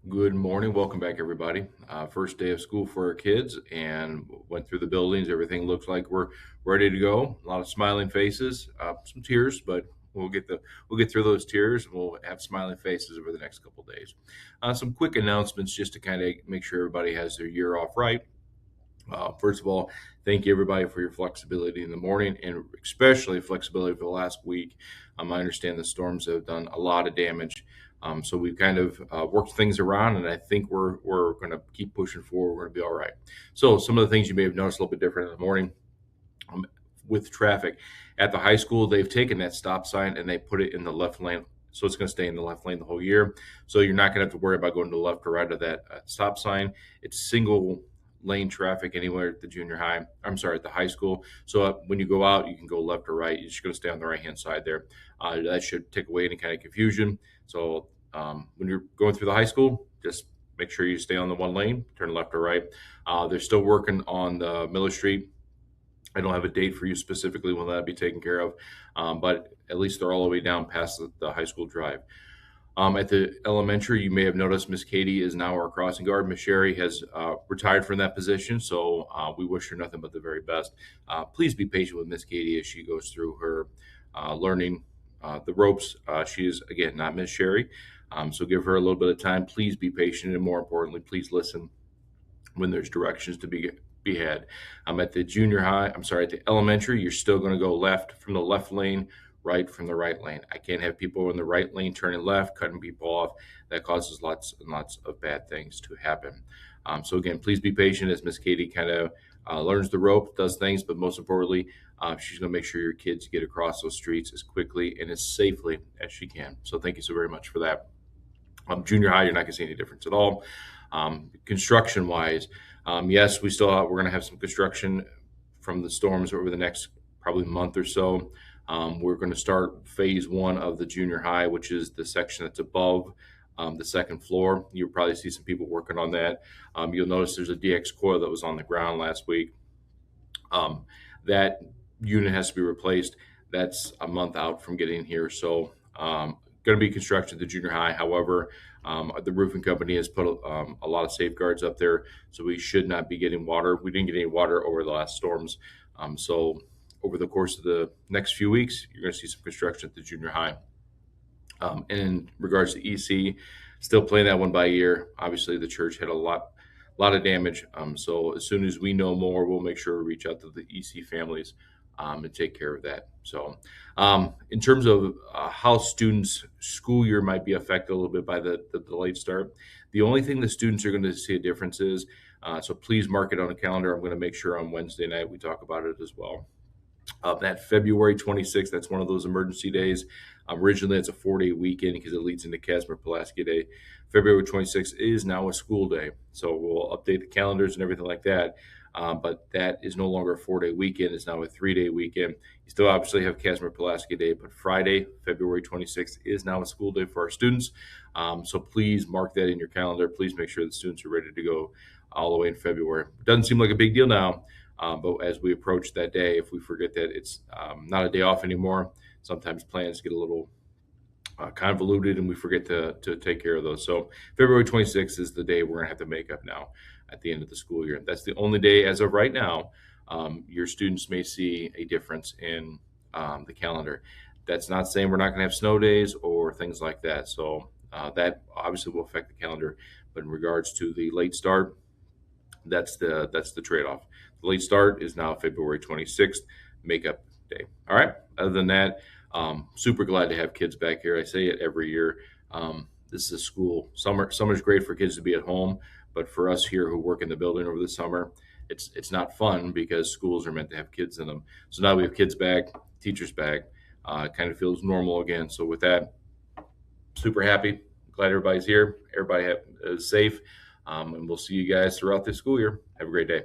Good morning. Welcome back, everybody. First day of school for our kids, and went through the buildings. Everything looks like we're ready to go. A lot of smiling faces, some tears, but we'll get through those tears, and we'll have smiling faces over the next couple days. Some quick announcements just to kind of make sure everybody has their year off right. First of all, thank you everybody for your flexibility in the morning, and especially flexibility for the last week. I understand the storms have done a lot of damage, so we've kind of worked things around, and I think we're going to keep pushing forward. We're going to be all right. So some of the things you may have noticed a little bit different in the morning um, with traffic at the high school. They've taken that stop sign and they put it in the left lane. So it's going to stay in the left lane the whole year. So you're not going to have to worry about going to the left or right of that stop sign. It's single lane traffic anywhere at the junior high. I'm sorry, at the high school. So when you go out, you can go left or right. You're just going to stay on the right hand side there. That should take away any kind of confusion. So when you're going through the high school, just make sure you stay on the one lane, turn left or right. They're still working on the Miller Street. I don't have a date for you specifically when that'll be taken care of, but at least they're all the way down past the high school drive. At the elementary, you may have noticed Miss Katie is now our crossing guard. Miss Sherry has retired from that position, so we wish her nothing but the very best. Please be patient with Miss Katie as she goes through her learning the ropes. She is, again, not Miss Sherry, so give her a little bit of time. Please be patient, and more importantly, please listen when there's directions to be had. At the junior high, I'm sorry, at the elementary, you're still going to go left from the left lane, right from the right lane. I can't have people in the right lane turning left, cutting people off. That causes lots and lots of bad things to happen. So again, please be patient as Miss Katie kind of learns the rope, does things, but most importantly, she's going to make sure your kids get across those streets as quickly and as safely as she can. So thank you so very much for that. Junior high, you're not going to see any difference at all. Construction wise, yes, we're going to have some construction from the storms over the next probably month or so. We're going to start phase one of the junior high, which is the section that's above the second floor. You'll probably see some people working on that. You'll notice there's a DX coil that was on the ground last week. That unit has to be replaced. That's a month out from getting here. So, going to be construction at the junior high. However, the roofing company has put a lot of safeguards up there, so we should not be getting water. We didn't get any water over the last storms. So, over the course of the next few weeks, you're going to see some construction at the junior high. And in regards to EC, still playing that one by ear. Obviously, the church had a lot of damage. So as soon as we know more, we'll make sure we reach out to the EC families and take care of that. So, in terms of how students' school year might be affected a little bit by the delayed start, the only thing the students are going to see a difference is. So please mark it on the calendar. I'm going to make sure on Wednesday night we talk about it as well. That February 26th, that's one of those emergency days. Originally, it's a 4-day weekend because it leads into Casimir Pulaski Day. February 26th is now a school day. So we'll update the calendars and everything like that. But that is no longer a 4-day weekend. It's now a 3-day weekend. You still obviously have Casimir Pulaski Day, but Friday, February 26th, is now a school day for our students. So please mark that in your calendar. Please make sure the students are ready to go all the way in February. It doesn't seem like a big deal now. But as we approach that day, if we forget that it's not a day off anymore, sometimes plans get a little convoluted and we forget to take care of those. So February 26th is the day we're going to have to make up now at the end of the school year. That's the only day as of right now your students may see a difference in the calendar. That's not saying we're not going to have snow days or things like that. So that obviously will affect the calendar. But in regards to the late start, that's the trade-off. The late start is now February 26th, makeup day. All right. Other than that, super glad to have kids back here. I say it every year. This is a school. Summer's great for kids to be at home, but for us here who work in the building over the summer, it's not fun because schools are meant to have kids in them. So now we have kids back, teachers back. It kind of feels normal again. So with that, super happy. Glad everybody's here. Everybody is safe. And we'll see you guys throughout this school year. Have a great day.